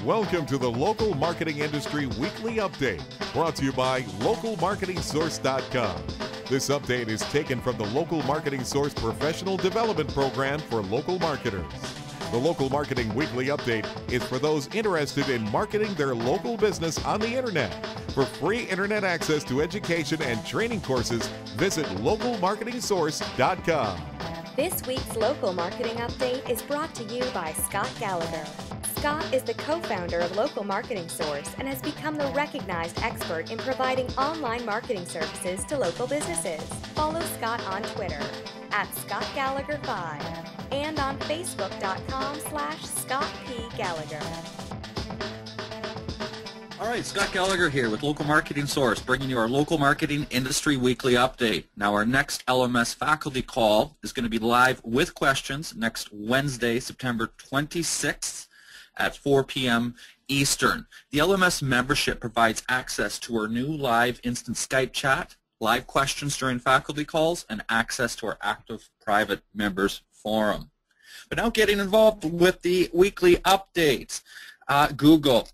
Welcome to the Local Marketing Industry Weekly Update, brought to you by LocalMarketingSource.com. This update is taken from the Local Marketing Source Professional Development Program for local marketers. The Local Marketing Weekly Update is for those interested in marketing their local business on the Internet. For free Internet access to education and training courses, visit LocalMarketingSource.com. This week's Local Marketing Update is brought to you by Scott Gallagher. Scott is the co-founder of Local Marketing Source and has become the recognized expert in providing online marketing services to local businesses. Follow Scott on Twitter @ScottGallagher5 and on Facebook.com/ScottPGallagher. All right, Scott Gallagher here with Local Marketing Source, bringing you our Local Marketing Industry Weekly Update. Now, our next LMS faculty call is going to be live with questions next Wednesday, September 26th at 4 p.m. Eastern. The LMS membership provides access to our new live instant Skype chat, live questions during faculty calls, and access to our active private members forum. But now getting involved with the weekly updates. Google.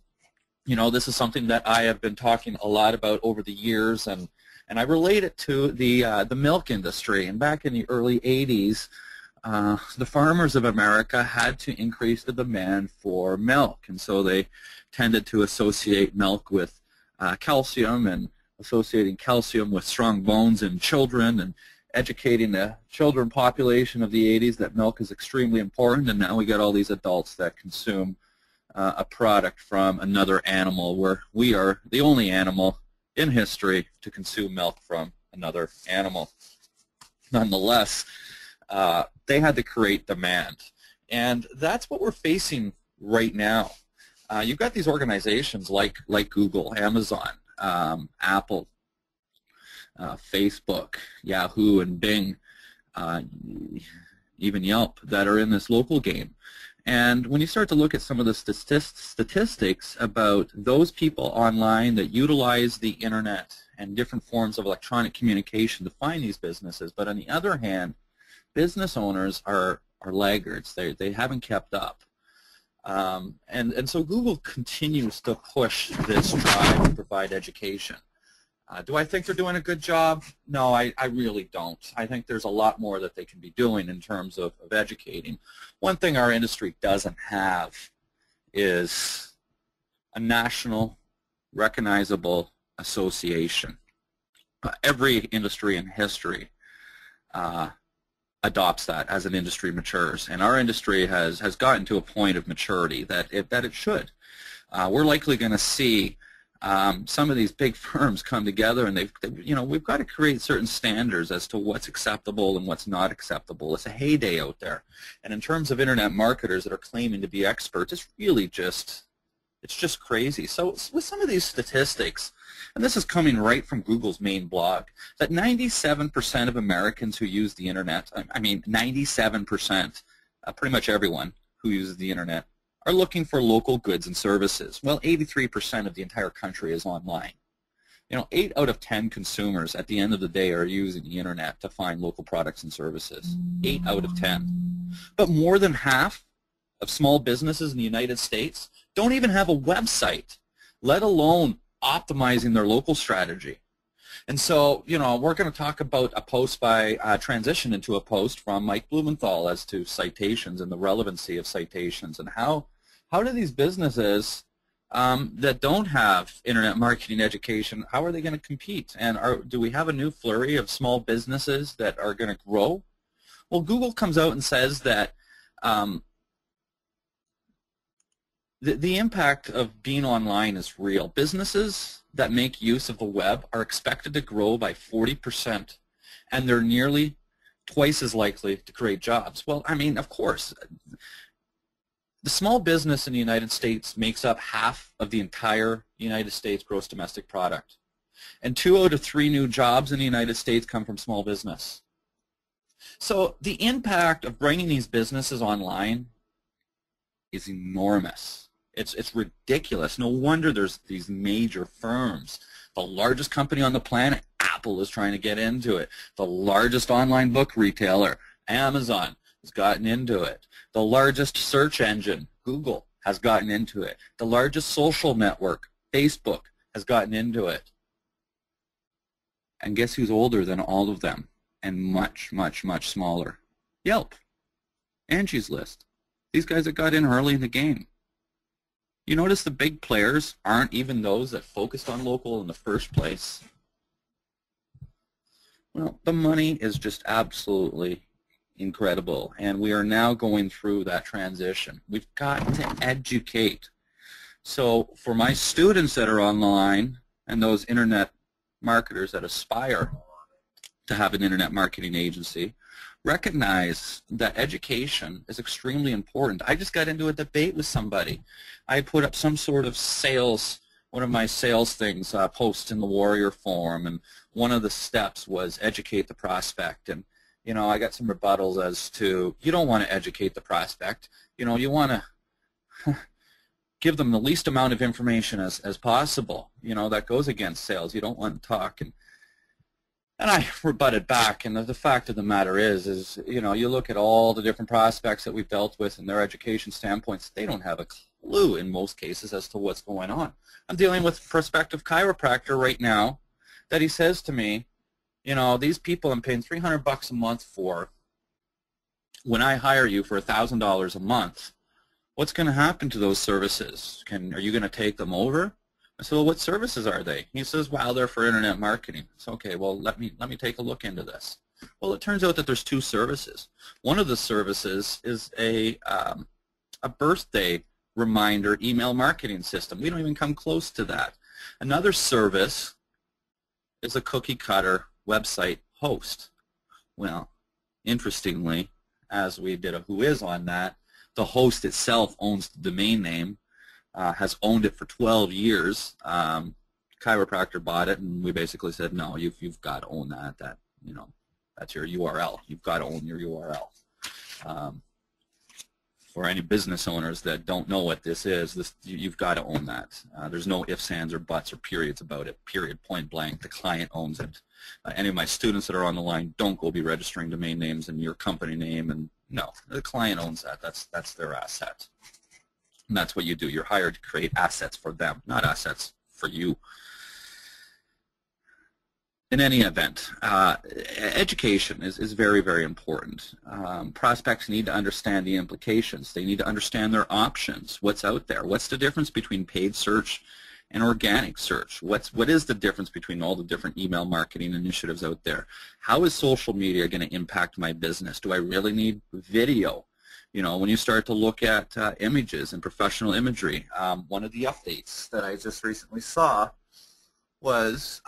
You know, this is something that I have been talking a lot about over the years, and I relate it to the milk industry. And back in the early 80s, the farmers of America had to increase the demand for milk, and so they tended to associate milk with calcium, and associating calcium with strong bones in children, and educating the children population of the 80s that milk is extremely important. And now we got all these adults that consume a product from another animal, where we are the only animal in history to consume milk from another animal. Nonetheless, they had to create demand, and that's what we're facing right now. You've got these organizations like Google, Amazon, Apple, Facebook, Yahoo, and Bing, even Yelp, that are in this local game. And when you start to look at some of the statistics about those people online that utilize the Internet and different forms of electronic communication to find these businesses, but on the other hand, business owners are laggards. They haven't kept up. And so Google continues to push this drive to provide education. Do I think they're doing a good job? No, I really don't. I think there's a lot more that they can be doing in terms of educating. One thing our industry doesn't have is a national recognizable association. Every industry in history adopts that as an industry matures, and our industry has gotten to a point of maturity that it should. We're likely going to see some of these big firms come together, and we've got to create certain standards as to what's acceptable and what's not acceptable. It's a heyday out there, and in terms of internet marketers that are claiming to be experts, it's really just crazy. So with some of these statistics, and this is coming right from Google's main blog, that 97% of Americans who use the internet, I mean 97%, pretty much everyone who uses the internet, are looking for local goods and services. Well, 83% of the entire country is online. 8 out of 10 consumers at the end of the day are using the internet to find local products and services. 8 out of 10. But more than half of small businesses in the United States don't even have a website, let alone optimizing their local strategy. And so, we're going to talk about a post by transition into a post from Mike Blumenthal as to citations and the relevancy of citations, and how do these businesses that don't have internet marketing education, how are they going to compete? And do we have a new flurry of small businesses that are going to grow? Well, Google comes out and says that the impact of being online is real. Businesses that make use of the web are expected to grow by 40%, and they're nearly twice as likely to create jobs. Well, I mean, of course, the small business in the United States makes up half of the entire United States gross domestic product, and 2 out of 3 new jobs in the United States come from small business. So the impact of bringing these businesses online is enormous. It's ridiculous. No wonder there's these major firms. The largest company on the planet, Apple, is trying to get into it. The largest online book retailer, Amazon, has gotten into it. The largest search engine, Google, has gotten into it. The largest social network, Facebook, has gotten into it. And guess who's older than all of them and much, much, much smaller? Yelp. Angie's List. These guys that got in early in the game. You notice the big players aren't even those that focused on local in the first place? Well, the money is just absolutely incredible, and we are now going through that transition. We've got to educate. So for my students that are online and those internet marketers that aspire to have an internet marketing agency, recognize that education is extremely important. I just got into a debate with somebody. I put up some sort of sales, one of my sales things, post in the Warrior Forum, and one of the steps was educate the prospect. And you know, I got some rebuttals as to, you don't want to educate the prospect. You know, you want to give them the least amount of information as possible. You know, that goes against sales. You don't want to talk. And I rebutted back, and the fact of the matter is, you know, you look at all the different prospects that we've dealt with and their education standpoints, they don't have a clue in most cases as to what's going on. I'm dealing with a prospective chiropractor right now that he says to me, you know, these people I'm paying $300 a month for, when I hire you for $1,000 a month, what's going to happen to those services? Are you going to take them over? I said, well, what services are they? He says, well, they're for internet marketing. It's okay. Well, let me take a look into this. Well, it turns out that there's two services. One of the services is a birthday reminder email marketing system. We don't even come close to that. Another service is a cookie cutter website host. Well, interestingly, as we did a Who Is on that, the host itself owns the domain name. Has owned it for 12 years. Chiropractor bought it, and we basically said, no, you've got to own that. You know, that's your URL. You've got to own your URL. For any business owners that don't know what this is, you've got to own that. There's no ifs, ands, or buts, or periods about it. Period. Point blank. The client owns it. Any of my students that are on the line, don't go be registering domain names and your company name. And no, the client owns that. That's their asset. And that's what you do. You're hired to create assets for them, not assets for you. In any event, education is very, very important. Prospects need to understand the implications. They need to understand their options, what's out there. What's the difference between paid search and organic search? What is the difference between all the different email marketing initiatives out there? How is social media going to impact my business? Do I really need video? You know, when you start to look at images and professional imagery, one of the updates that I just recently saw was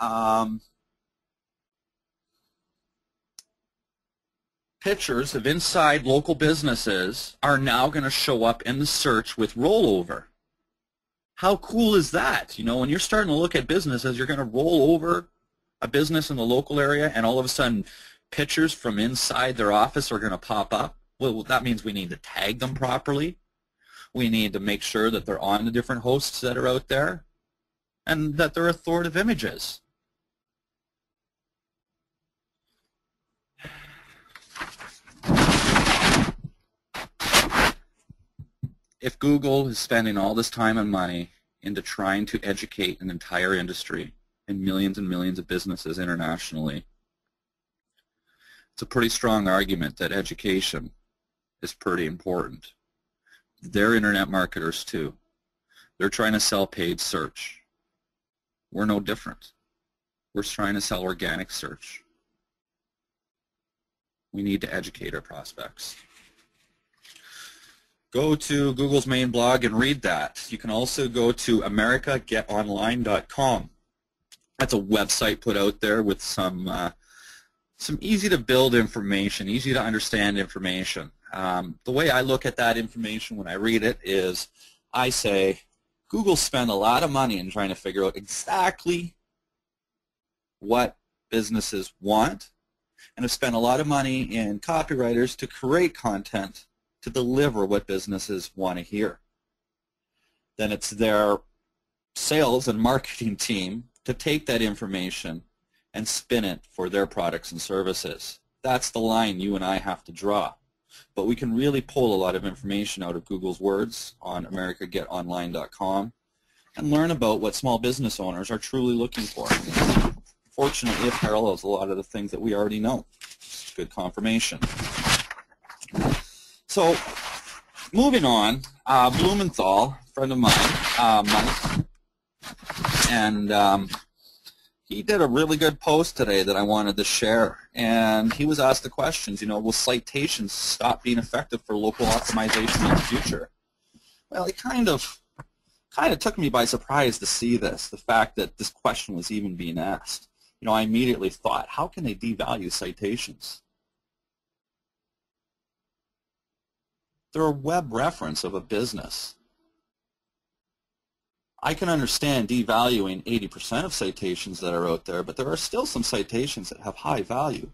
pictures of inside local businesses are now going to show up in the search with rollover. How cool is that? You know, when you're starting to look at businesses, you're going to roll over a business in the local area, and all of a sudden pictures from inside their office are going to pop up. Well, that means we need to tag them properly. We need to make sure that they're on the different hosts that are out there and that they're authoritative images. If Google is spending all this time and money into trying to educate an entire industry and millions of businesses internationally, it's a pretty strong argument that education is pretty important. They're internet marketers too. They're trying to sell paid search. We're no different. We're trying to sell organic search. We need to educate our prospects. Go to Google's main blog and read that. You can also go to americagetonline.com. That's a website put out there with some easy to build information, easy to understand information. The way I look at that information when I read it is I say, Google spent a lot of money in trying to figure out exactly what businesses want, and have spent a lot of money in copywriters to create content to deliver what businesses want to hear. Then it's their sales and marketing team to take that information and spin it for their products and services. That's the line you and I have to draw. but we can really pull a lot of information out of Google's words on americagetonline.com and learn about what small business owners are truly looking for. Fortunately, it parallels a lot of the things that we already know. It's good confirmation. So, moving on, Blumenthal, a friend of mine, Mike, and he did a really good post today that I wanted to share. And he was asked the questions, you know, will citations stop being effective for local optimization in the future? Well, it kind of took me by surprise to see this, the fact that this question was even being asked. You know, I immediately thought, how can they devalue citations? They're a web reference of a business. I can understand devaluing 80% of citations that are out there, but there are still some citations that have high value.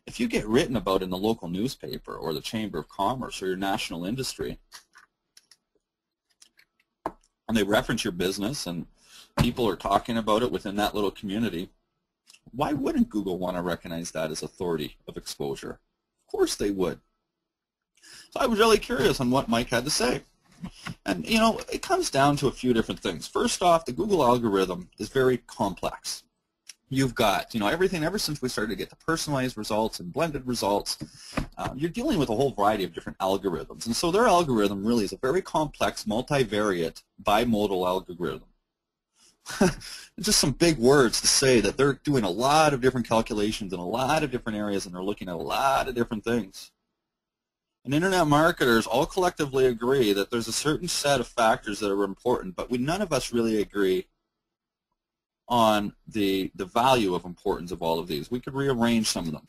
If you get written about in the local newspaper or the Chamber of Commerce or your national industry, and they reference your business and people are talking about it within that little community, why wouldn't Google want to recognize that as authority of exposure? Of course they would. So I was really curious on what Mike had to say. And, you know, it comes down to a few different things. First off, the Google algorithm is very complex. You've got, you know, everything ever since we started to get the personalized results and blended results, you're dealing with a whole variety of different algorithms. And so their algorithm really is a very complex, multivariate, bimodal algorithm. Just some big words to say that they're doing a lot of different calculations in a lot of different areas, and they're looking at a lot of different things. And internet marketers all collectively agree that there's a certain set of factors that are important, but none of us really agree on the value of importance of all of these. We could rearrange some of them.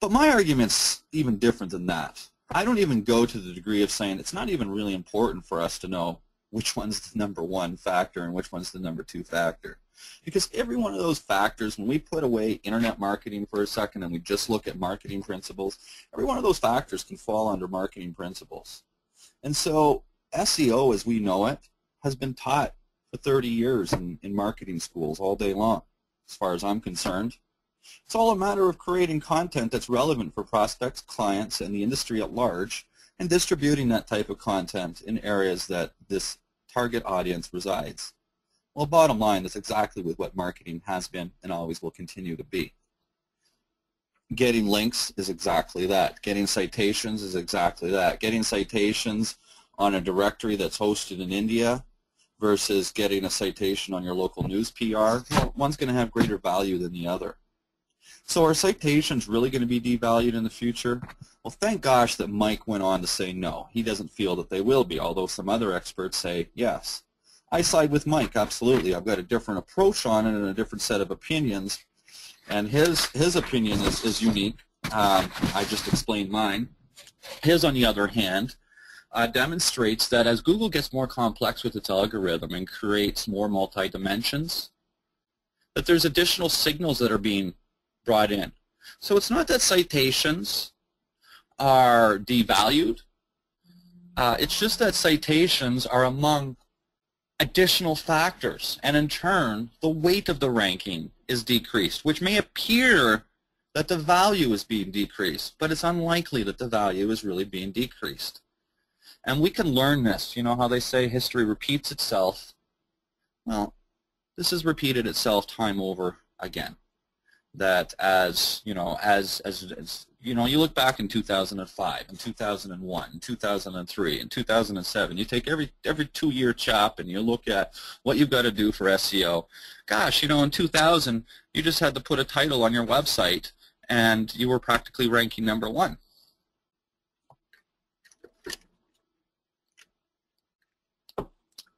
But my argument's even different than that. I don't even go to the degree of saying it's not even really important for us to know which one's the number one factor and which one's the number two factor. Because every one of those factors, when we put away internet marketing for a second and we just look at marketing principles, every one of those factors can fall under marketing principles. And so SEO as we know it has been taught for 30 years in marketing schools all day long, as far as I'm concerned. It's all a matter of creating content that's relevant for prospects, clients, and the industry at large, and distributing that type of content in areas that this target audience resides. Well, bottom line, that's exactly what marketing has been and always will continue to be. Getting links is exactly that. Getting citations is exactly that. Getting citations on a directory that's hosted in India versus getting a citation on your local news PR, well, one's going to have greater value than the other. So are citations really going to be devalued in the future? Well, thank gosh that Mike went on to say no. He doesn't feel that they will be, although some other experts say yes. I side with Mike, absolutely. I've got a different approach on it and a different set of opinions, and his opinion is unique. I just explained mine. His, on the other hand, demonstrates that as Google gets more complex with its algorithm and creates more multi-dimensions, that there's additional signals that are being brought in. So it's not that citations are devalued. It's just that citations are among additional factors, and in turn, the weight of the ranking is decreased, which may appear that the value is being decreased, but it's unlikely that the value is really being decreased. And we can learn this. You know how they say history repeats itself? Well, this has repeated itself time over again. That as you know, you look back in 2005, and 2001, and 2003, and 2007. You take every 2-year chop and you look at what you've got to do for SEO. Gosh, you know, in 2000, you just had to put a title on your website, and you were practically ranking number 1.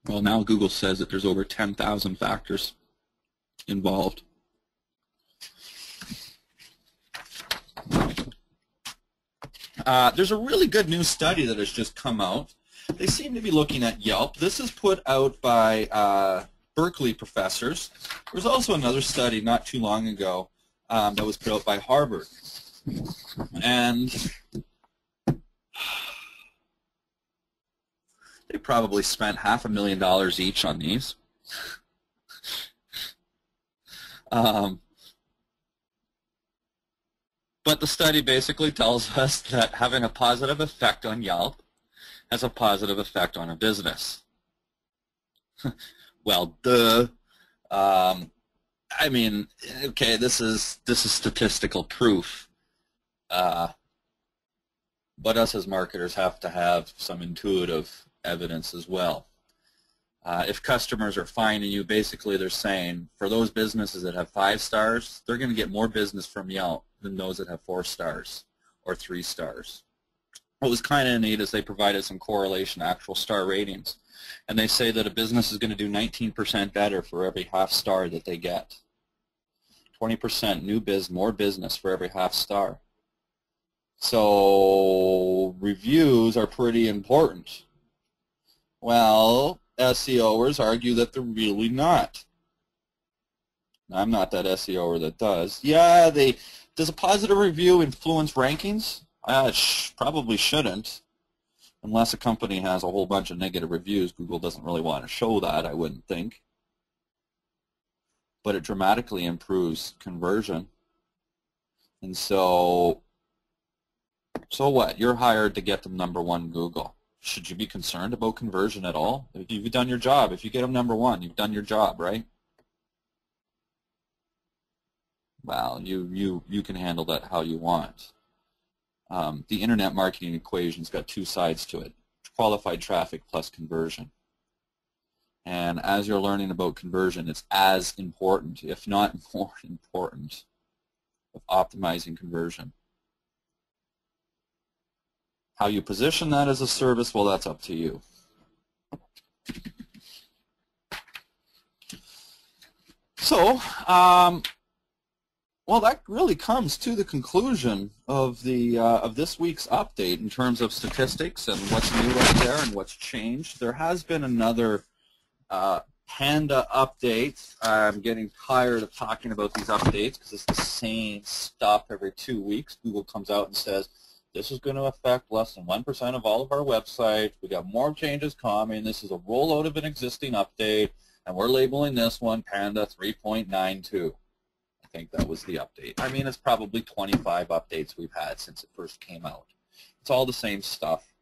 Well, now Google says that there's over 10,000 factors involved. There's a really good new study that has just come out. They seem to be looking at Yelp. This is put out by Berkeley professors. There was also another study not too long ago that was put out by Harvard. And they probably spent $500,000 each on these. But the study basically tells us that having a positive effect on Yelp has a positive effect on a business. Well, duh. I mean, okay, this is statistical proof. But us as marketers have to have some intuitive evidence as well. If customers are finding you, basically they're saying for those businesses that have 5 stars, they're going to get more business from Yelp than those that have 4 stars or 3 stars. What was kind of neat is they provided some correlation to actual star ratings. And they say that a business is going to do 19% better for every half star that they get. 20% more business for every half star. So reviews are pretty important. Well, SEOers argue that they're really not. I'm not that SEOer that does. Yeah, does a positive review influence rankings? Probably shouldn't. Unless a company has a whole bunch of negative reviews, Google doesn't really want to show that, I wouldn't think. But it dramatically improves conversion. And so what? You're hired to get them #1 Google. Should you be concerned about conversion at all? If you've done your job. If you get them #1, you've done your job, right? Well, you can handle that how you want. The internet marketing equation's got 2 sides to it: qualified traffic plus conversion. And as you're learning about conversion, it's as important, if not more important, of optimizing conversion. How you position that as a service, well, that's up to you. So, well, that really comes to the conclusion of this week's update in terms of statistics and what's new out there and what's changed. There has been another Panda update. I'm getting tired of talking about these updates because it's the same stuff every 2 weeks. Google comes out and says, this is going to affect less than 1% of all of our websites. We got more changes coming. This is a rollout of an existing update, and we're labeling this one Panda 3.92. I think that was the update. I mean, it's probably 25 updates we've had since it first came out. It's all the same stuff.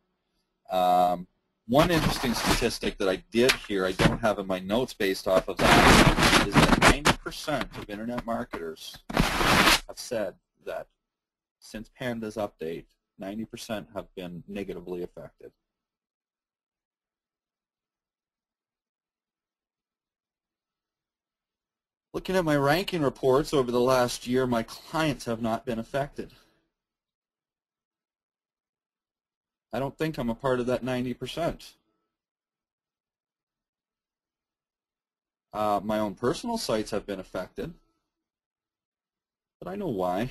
One interesting statistic that I did hear, I don't have in my notes based off of that, is that 90% of internet marketers have said that since Panda's update, 90% have been negatively affected. Looking at my ranking reports over the last year, my clients have not been affected. I don't think I'm a part of that 90%. My own personal sites have been affected, but I know why.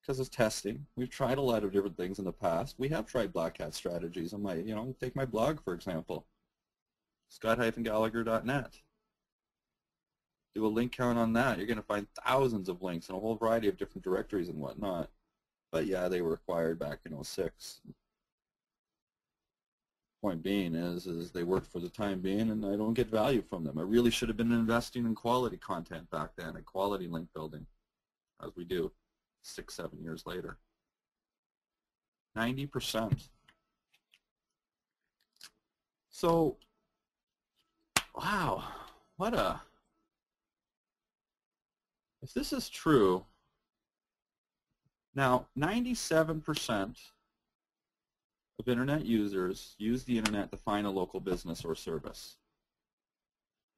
Because it's testing. We've tried a lot of different things in the past. We have tried black hat strategies on my, take my blog, for example, scott-gallagher.net. Do a link count on that. You're going to find thousands of links in a whole variety of different directories and whatnot. But yeah, they were acquired back in '06. Point being is they worked for the time being, and I don't get value from them. I really should have been investing in quality content back then, and quality link building, as we do 6, 7 years later. 90%. So, wow, what a... If this is true, now 97% of internet users use the internet to find a local business or service.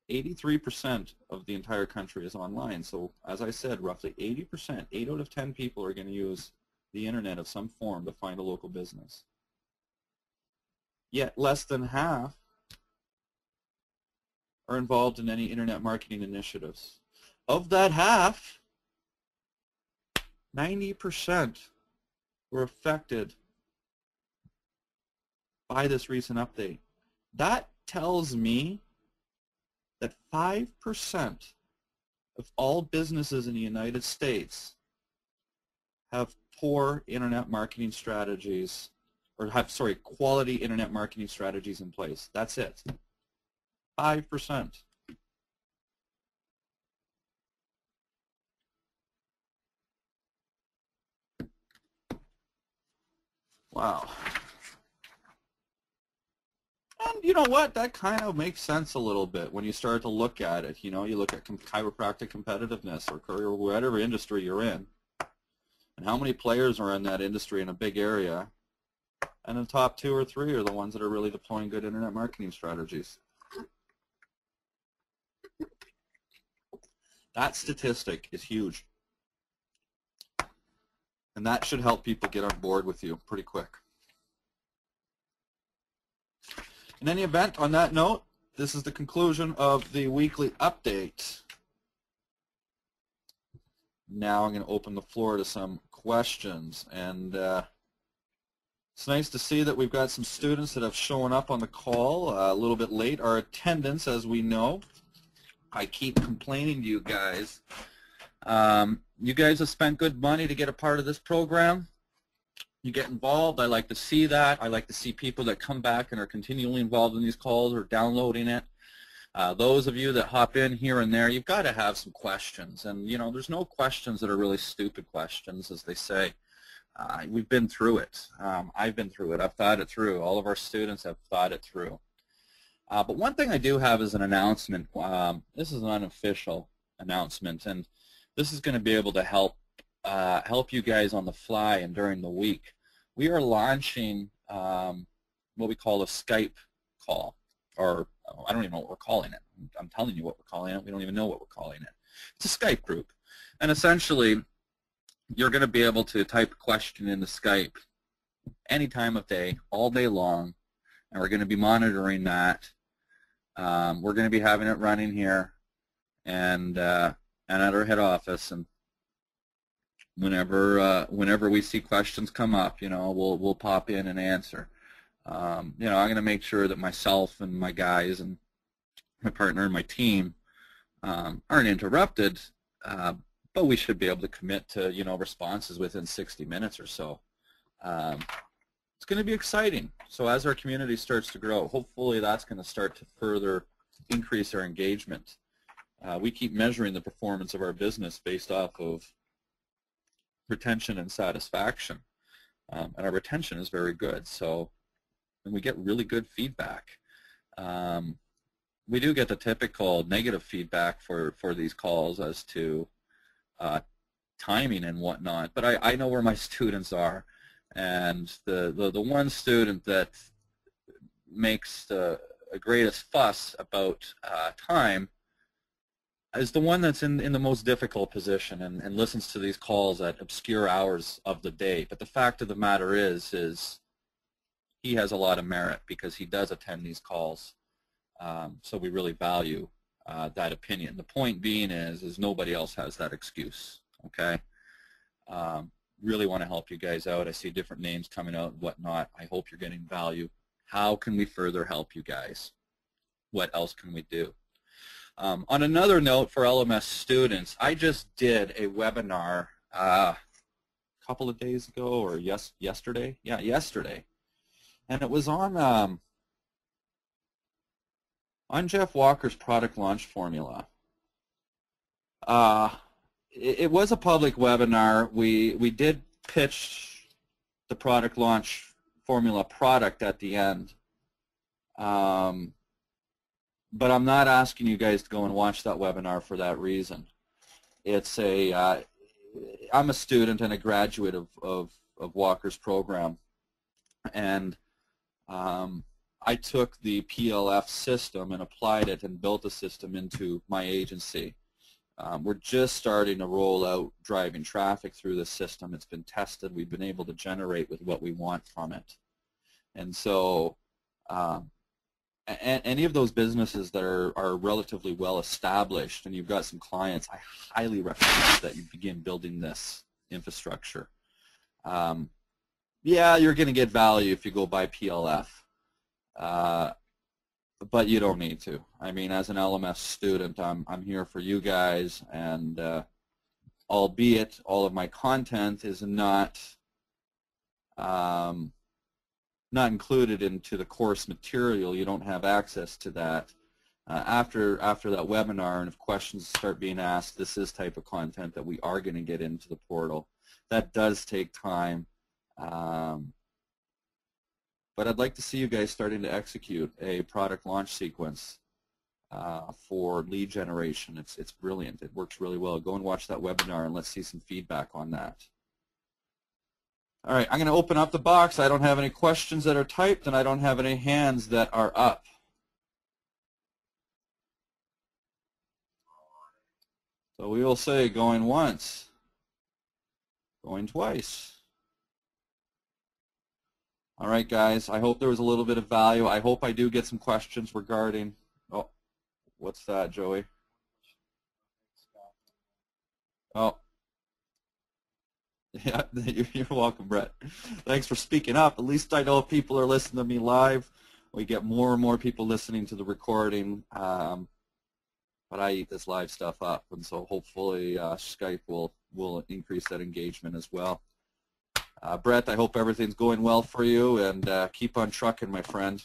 83% of the entire country is online. So as I said, roughly 80%, 8 out of 10 people are going to use the internet of some form to find a local business. Yet less than half are involved in any internet marketing initiatives. Of that half, 90% were affected by this recent update. That tells me that 5% of all businesses in the United States have poor internet marketing strategies, or have, sorry, quality internet marketing strategies in place. That's it. 5%. Wow. And you know what? That kind of makes sense a little bit when you start to look at it. You know, you look at chiropractic competitiveness or career, whatever industry you're in, and how many players are in that industry in a big area, and the top 2 or 3 are the ones that are really deploying good internet marketing strategies. That statistic is huge. And that should help people get on board with you pretty quick. In any event, on that note, this is the conclusion of the weekly update. Now I'm going to open the floor to some questions. And it's nice to see that we've got some students that have shown up on the call a little bit late. Our attendance, as we know, I keep complaining to you guys. You guys have spent good money to get a part of this program. You get involved. I like to see that. I like to see people that come back and are continually involved in these calls or downloading it. Those of you that hop in here and there, you've got to have some questions. And, you know, there's no questions that are really stupid questions, as they say. We've been through it. I've been through it. I've thought it through. All of our students have thought it through. But one thing I do have is an announcement. This is an unofficial announcement, and this is going to be able to help you guys on the fly and during the week. We are launching what we call a Skype call, or I don't even know what we're calling it. I'm telling you what we're calling it. We don't even know what we're calling it. It's a Skype group, and essentially you're going to be able to type a question into Skype any time of day, all day long, and we're going to be monitoring that. We're going to be having it running here and at our head office, and whenever we see questions come up, you know, we'll pop in and answer. You know, I'm going to make sure that myself and my guys and my partner and my team aren't interrupted, but we should be able to commit to, you know, responses within 60 minutes or so. It's going to be exciting. So as our community starts to grow, hopefully that's going to start to further increase our engagement. We keep measuring the performance of our business based off of retention and satisfaction, and our retention is very good. So, and we get really good feedback. We do get the typical negative feedback for these calls as to timing and whatnot, but I know where my students are, and the one student that makes the greatest fuss about time is the one that's in the most difficult position and listens to these calls at obscure hours of the day. But the fact of the matter is he has a lot of merit because he does attend these calls. So we really value that opinion. The point being is nobody else has that excuse, okay? Really want to help you guys out. I see different names coming out and whatnot. I hope you're getting value. How can we further help you guys? What else can we do? On another note for LMS students, I just did a webinar a couple of days ago, or yesterday? Yeah, yesterday. And it was on Jeff Walker's product launch formula. It was a public webinar. We did pitch the product launch formula product at the end. But I'm not asking you guys to go and watch that webinar for that reason. It's I'm a student and a graduate of Walker's program, and I took the PLF system and applied it and built a system into my agency. We're just starting to roll out driving traffic through the system. It's been tested. We've been able to generate with what we want from it. And so any of those businesses that are relatively well established and you've got some clients, I highly recommend that you begin building this infrastructure. Yeah, you're going to get value if you go buy PLF, but you don't need to. I mean, as an LMS student, I'm here for you guys, and albeit all of my content is not included into the course material, you don't have access to that. After that webinar, and if questions start being asked, this is type of content that we are going to get into the portal. That does take time. but I'd like to see you guys starting to execute a product launch sequence for lead generation. It's brilliant. It works really well. Go and watch that webinar and let's see some feedback on that. All right, I'm going to open up the box. I don't have any questions that are typed, and I don't have any hands that are up. So we will say going once, going twice. All right, guys, I hope there was a little bit of value. I hope I do get some questions regarding, oh, what's that, Joey? Oh. Yeah, you're welcome, Brett. Thanks for speaking up. At least I know people are listening to me live. We get more and more people listening to the recording, but I eat this live stuff up, and so hopefully Skype will increase that engagement as well. Brett, I hope everything's going well for you, and keep on trucking, my friend.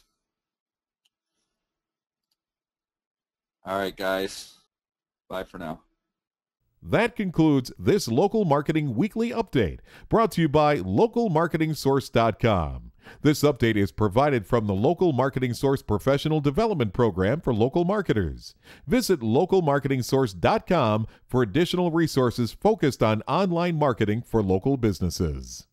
All right, guys. Bye for now. That concludes this Local Marketing Weekly Update, brought to you by LocalMarketingSource.com. This update is provided from the Local Marketing Source Professional Development Program for local marketers. Visit LocalMarketingSource.com for additional resources focused on online marketing for local businesses.